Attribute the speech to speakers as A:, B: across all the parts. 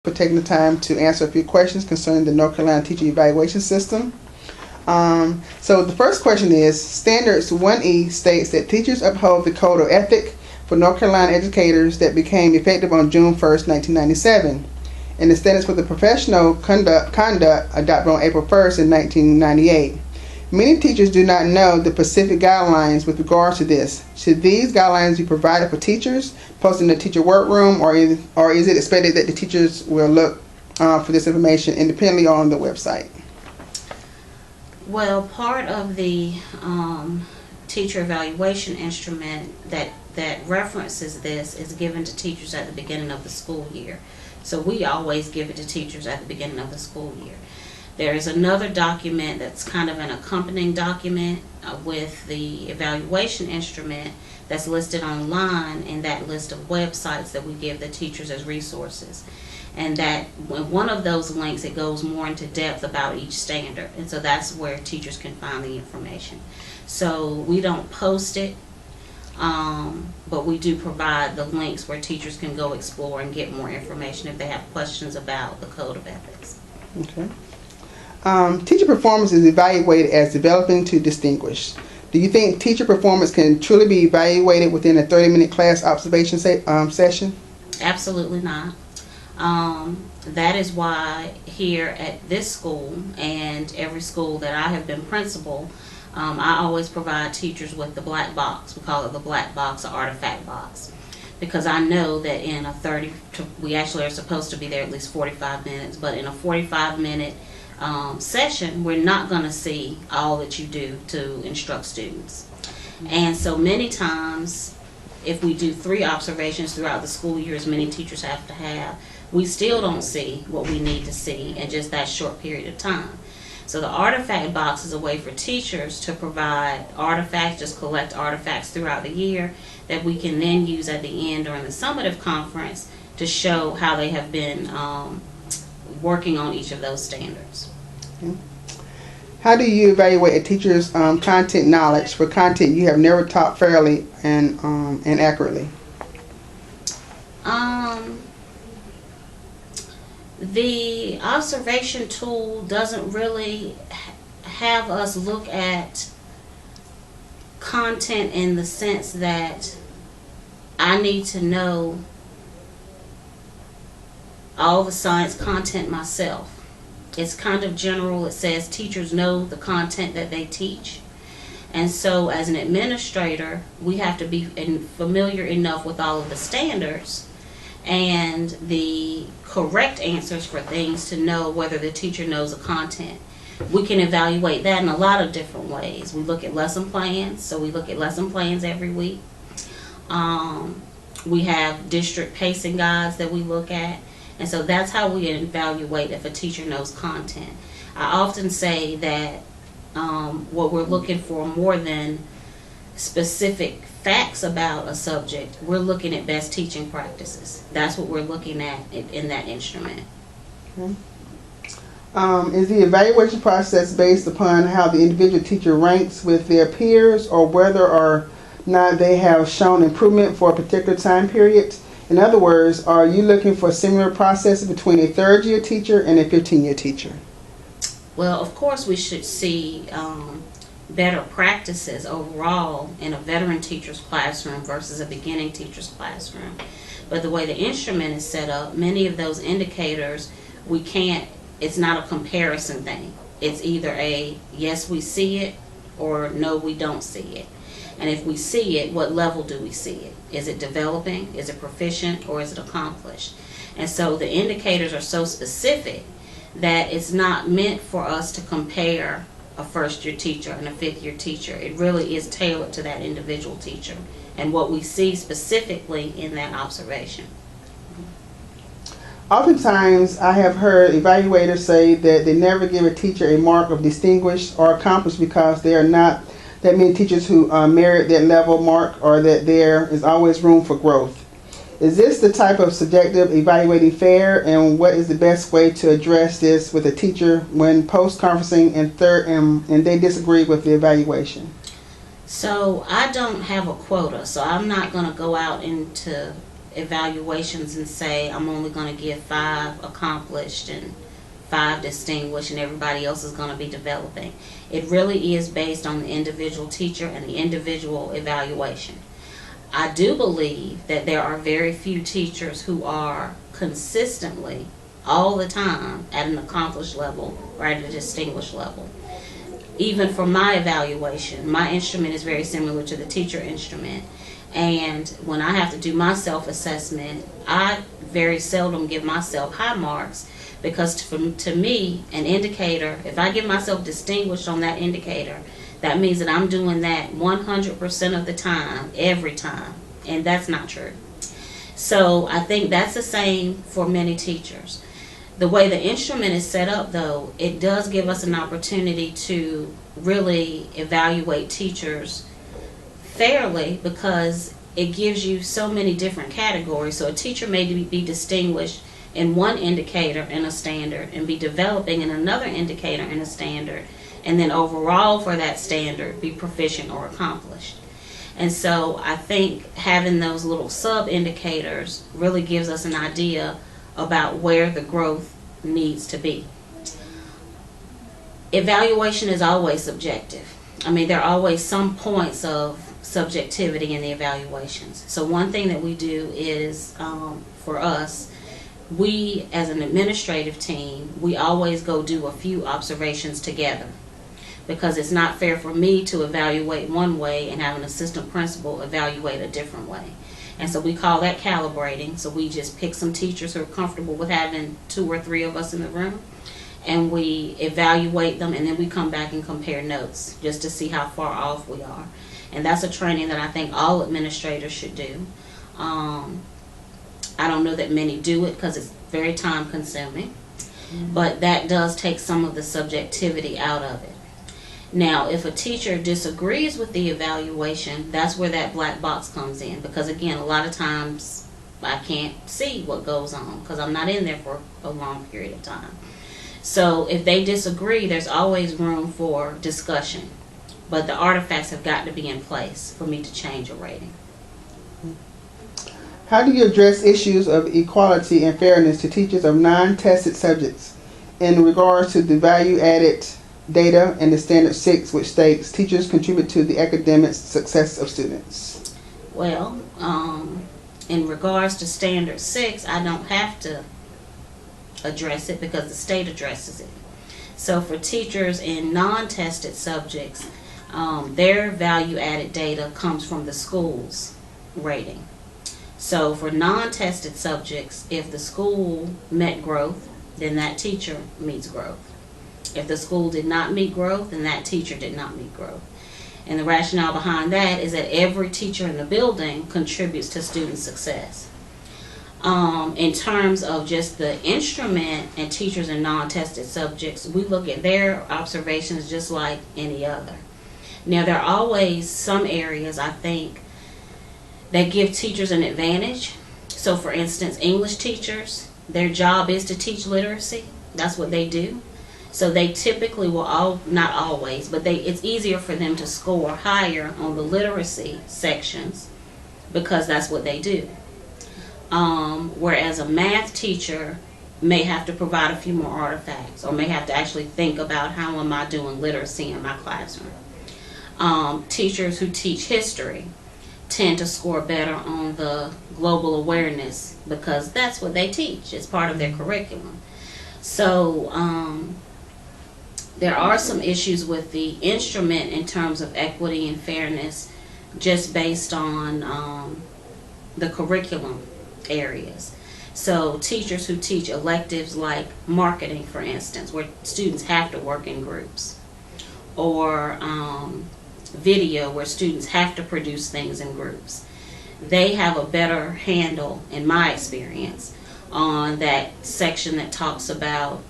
A: for taking the time to answer a few questions concerning the North Carolina Teacher Evaluation System. So the first question is, Standards 1E states that teachers uphold the Code of Ethics for North Carolina educators that became effective on June 1st, 1997, and the Standards for the Professional Conduct adopted on April 1st in 1998. Many teachers do not know the specific guidelines with regards to this. Should these guidelines be provided for teachers, posted in the teacher workroom, or is it expected that the teachers will look for this information independently on the website?
B: Well, part of the teacher evaluation instrument that references this is given to teachers at the beginning of the school year. So we always give it to teachers at the beginning of the school year. There is another document that's kind of an accompanying document with the evaluation instrument that's listed online in that list of websites that we give the teachers as resources. And that when one of those links, it goes more into depth about each standard. And so that's where teachers can find the information. So we don't post it, but we do provide the links where teachers can go explore and get more information if they have questions about the Code of Ethics.
A: Okay. Teacher performance is evaluated as developing to distinguish. Do you think teacher performance can truly be evaluated within a 30-minute class observation session?
B: Absolutely not. That is why here at this school and every school that I have been principal, I always provide teachers with the black box. We call it the black box or artifact box. Because I know that in a we actually are supposed to be there at least 45 minutes, but in a 45-minute session, we're not going to see all that you do to instruct students. And so many times, if we do 3 observations throughout the school year, as many teachers have to have, we still don't see what we need to see in just that short period of time. So the artifact box is a way for teachers to provide artifacts, just collect artifacts throughout the year that we can then use at the end during the summative conference to show how they have been working on each of those standards.
A: Okay. How do you evaluate a teacher's content knowledge for content you have never taught fairly and accurately?
B: The observation tool doesn't really have us look at content in the sense that I need to know all the science content myself. It's kind of general. It says teachers know the content that they teach. And so as an administrator, we have to be familiar enough with all of the standards and the correct answers for things to know whether the teacher knows the content. We can evaluate that in a lot of different ways. We look at lesson plans, so we look at lesson plans every week. We have district pacing guides that we look at, and so that's how we evaluate if a teacher knows content. I often say that what we're looking for more than specific facts about a subject, we're looking at best teaching practices. That's what we're looking at in that instrument.
A: Okay. Is the evaluation process based upon how the individual teacher ranks with their peers, or whether or not they have shown improvement for a particular time period? In other words, are you looking for similar processes between a third-year teacher and a 15-year teacher?
B: Well, of course we should see better practices overall in a veteran teacher's classroom versus a beginning teacher's classroom. But the way the instrument is set up, many of those indicators, it's not a comparison thing. It's either a yes, we see it, or no, we don't see it. And if we see it, what level do we see it? Is it developing? Is it proficient? Or is it accomplished? And so the indicators are so specific that it's not meant for us to compare a first-year teacher and a fifth-year teacher. It really is tailored to that individual teacher and what we see specifically in that observation.
A: Oftentimes, I have heard evaluators say that they never give a teacher a mark of distinguished or accomplished because there are not that many teachers who merit that level mark, or that there is always room for growth. Is this the type of subjective evaluating fair, and what is the best way to address this with a teacher when post-conferencing and they disagree with the evaluation?
B: So I don't have a quota, so I'm not going to go out into evaluations and say I'm only going to give 5 accomplished and 5 distinguished and everybody else is going to be developing. It really is based on the individual teacher and the individual evaluation. I do believe that there are very few teachers who are consistently all the time at an accomplished level or at a distinguished level. Even for my evaluation, my instrument is very similar to the teacher instrument. And when I have to do my self-assessment, I very seldom give myself high marks, because to me, an indicator, if I give myself distinguished on that indicator, that means that I'm doing that 100% of the time, every time. And that's not true. So I think that's the same for many teachers. The way the instrument is set up, though, it does give us an opportunity to really evaluate teachers fairly, because it gives you so many different categories. So a teacher may be distinguished in one indicator in a standard and be developing in another indicator in a standard, and then overall for that standard be proficient or accomplished. And so I think having those little sub-indicators really gives us an idea about where the growth needs to be. Evaluation is always subjective. I mean, there are always some points of subjectivity in the evaluations. So one thing that we do is, for us, we as an administrative team, we always go do a few observations together, because it's not fair for me to evaluate one way and have an assistant principal evaluate a different way. And so we call that calibrating. So we just pick some teachers who are comfortable with having 2 or 3 of us in the room, and we evaluate them, and then we come back and compare notes just to see how far off we are. And that's a training that I think all administrators should do. I don't know that many do it because it's very time consuming, but that does take some of the subjectivity out of it. Now, if a teacher disagrees with the evaluation, that's where that black box comes in, because again, a lot of times I can't see what goes on because I'm not in there for a long period of time. So if they disagree, there's always room for discussion, but the artifacts have got to be in place for me to change a rating.
A: How do you address issues of equality and fairness to teachers of non-tested subjects in regards to the value-added data in the Standard 6, which states teachers contribute to the academic success of students?
B: Well, in regards to Standard 6, I don't have to address it because the state addresses it. So for teachers in non-tested subjects, their value-added data comes from the school's rating. So for non-tested subjects, if the school met growth, then that teacher meets growth. If the school did not meet growth, then that teacher did not meet growth. And the rationale behind that is that every teacher in the building contributes to student success. In terms of just the instrument and teachers in non-tested subjects, we look at their observations just like any other. Now, there are always some areas, I think, that give teachers an advantage. So for instance, English teachers, their job is to teach literacy. That's what they do. So they typically will not always, but it's easier for them to score higher on the literacy sections because that's what they do. Whereas a math teacher may have to provide a few more artifacts, or may have to actually think about how am I doing literacy in my classroom. Teachers who teach history tend to score better on the global awareness because that's what they teach. It's part of their curriculum. So there are some issues with the instrument in terms of equity and fairness just based on the curriculum areas. So teachers who teach electives like marketing, for instance, where students have to work in groups, or video, where students have to produce things in groups, they have a better handle, in my experience, on that section that talks about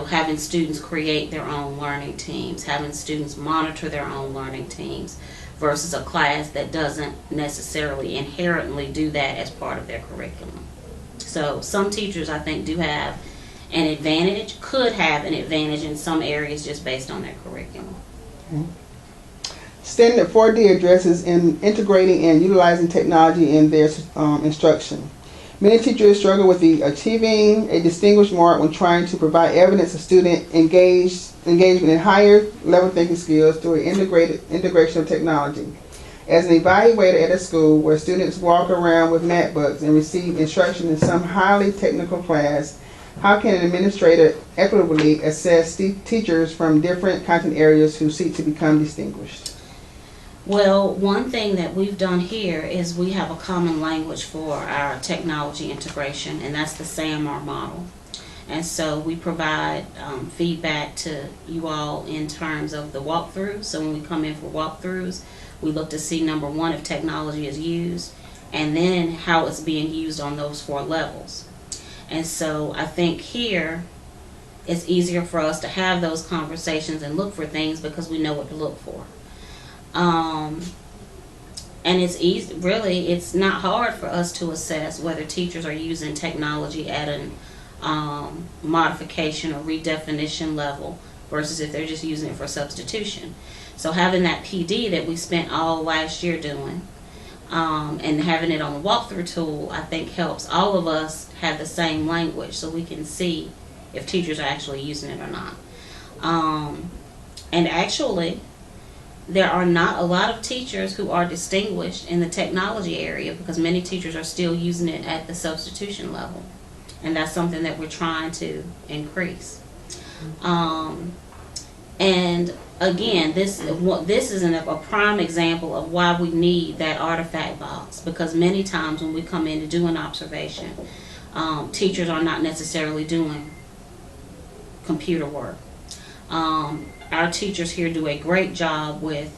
B: having students create their own learning teams, having students monitor their own learning teams, versus a class that doesn't necessarily inherently do that as part of their curriculum. So some teachers, I think, do have an advantage, could have an advantage in some areas just based on their curriculum.
A: Standard 4D addresses in integrating and utilizing technology in their instruction. Many teachers struggle with achieving a distinguished mark when trying to provide evidence of student engagement in higher level thinking skills through integration of technology. As an evaluator at a school where students walk around with MacBooks and receive instruction in some highly technical class, how can an administrator equitably assess teachers from different content areas who seek to become distinguished?
B: Well, one thing that we've done here is we have a common language for our technology integration, and that's the SAMR model. And so we provide feedback to you all in terms of the walkthroughs. So when we come in for walkthroughs, we look to see, number one, if technology is used, and then how it's being used on those 4 levels. And so I think here it's easier for us to have those conversations and look for things because we know what to look for. And it's easy, really, it's not hard for us to assess whether teachers are using technology at an modification or redefinition level versus if they're just using it for substitution. So having that PD that we spent all last year doing and having it on the walkthrough tool, I think helps all of us have the same language so we can see if teachers are actually using it or not. And actually, there are not a lot of teachers who are distinguished in the technology area because many teachers are still using it at the substitution level. And that's something that we're trying to increase. And again, this is a prime example of why we need that artifact box, because many times when we come in to do an observation, teachers are not necessarily doing computer work. Our teachers here do a great job with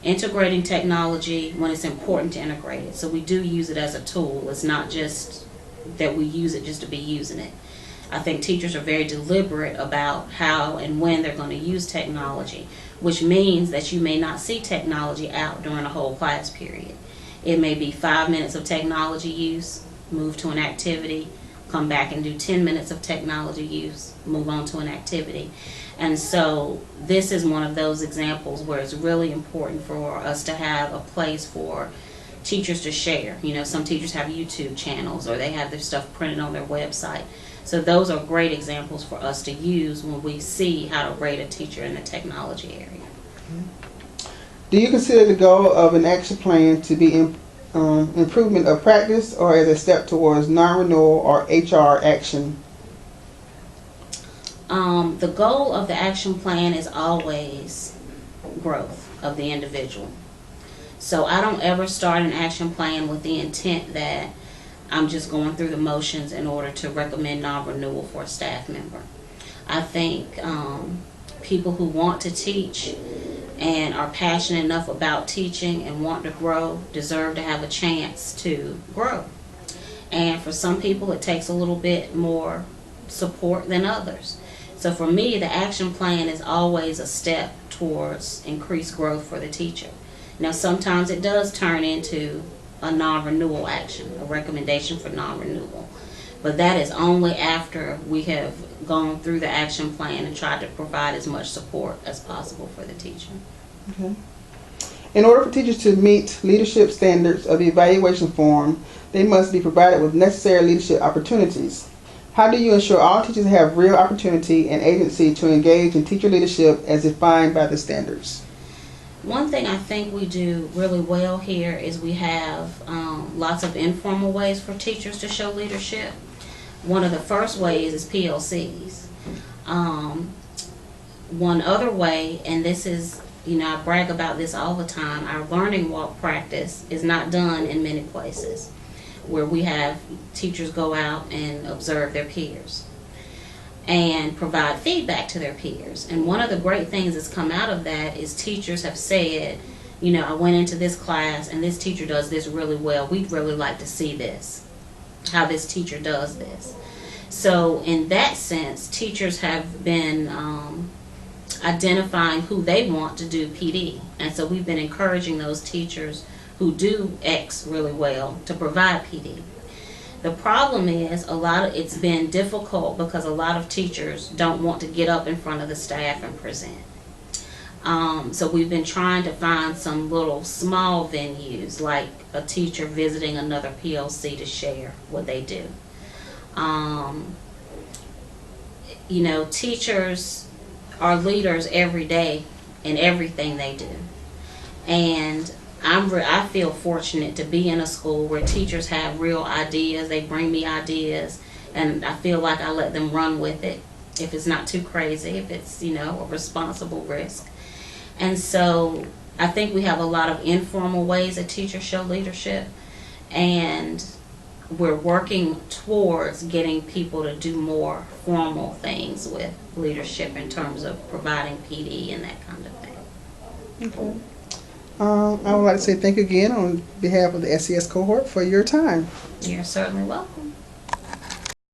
B: integrating technology when it's important to integrate it. So we do use it as a tool. It's not just that we use it just to be using it. I think teachers are very deliberate about how and when they're going to use technology, which means that you may not see technology out during a whole class period. It may be 5 minutes of technology use, move to an activity, come back and do 10 minutes of technology use, move on to an activity. And so this is one of those examples where it's really important for us to have a place for teachers to share. You know, some teachers have YouTube channels or they have their stuff printed on their website. So those are great examples for us to use when we see how to rate a teacher in the technology area.
A: Do you consider the goal of an action plan to be improvement of practice or as a step towards non-renewal or HR action?
B: The goal of the action plan is always growth of the individual. So I don't ever start an action plan with the intent that I'm just going through the motions in order to recommend non-renewal for a staff member. I think people who want to teach and are passionate enough about teaching and want to grow deserve to have a chance to grow. And for some people it takes a little bit more support than others. So for me, the action plan is always a step towards increased growth for the teacher. Now sometimes it does turn into a non-renewal action, a recommendation for non-renewal. But that is only after we have gone through the action plan and tried to provide as much support as possible for the teacher.
A: Okay. In order for teachers to meet leadership standards of the evaluation form, they must be provided with necessary leadership opportunities. How do you ensure all teachers have real opportunity and agency to engage in teacher leadership as defined by the standards?
B: One thing I think we do really well here is we have lots of informal ways for teachers to show leadership. One of the first ways is PLCs. One other way, and this is, I brag about this all the time, our learning walk practice is not done in many places where we have teachers go out and observe their peers and provide feedback to their peers. And one of the great things that's come out of that is teachers have said, I went into this class and this teacher does this really well. We'd really like to see this, how this teacher does this. So in that sense, teachers have been identifying who they want to do PD. And so we've been encouraging those teachers who do X really well to provide PD. The problem is it's been difficult because a lot of teachers don't want to get up in front of the staff and present. So we've been trying to find some little small venues, like a teacher visiting another PLC to share what they do. You know, teachers are leaders every day in everything they do. And I feel fortunate to be in a school where teachers have real ideas. They bring me ideas, and I feel like I let them run with it. If it's not too crazy, if it's, you know, a responsible risk. And so I think we have a lot of informal ways that teachers show leadership, and we're working towards getting people to do more formal things with leadership in terms of providing PD and that kind of thing.
A: Okay. I would like to say thank you again on behalf of the SES cohort for your time.
B: You're certainly welcome.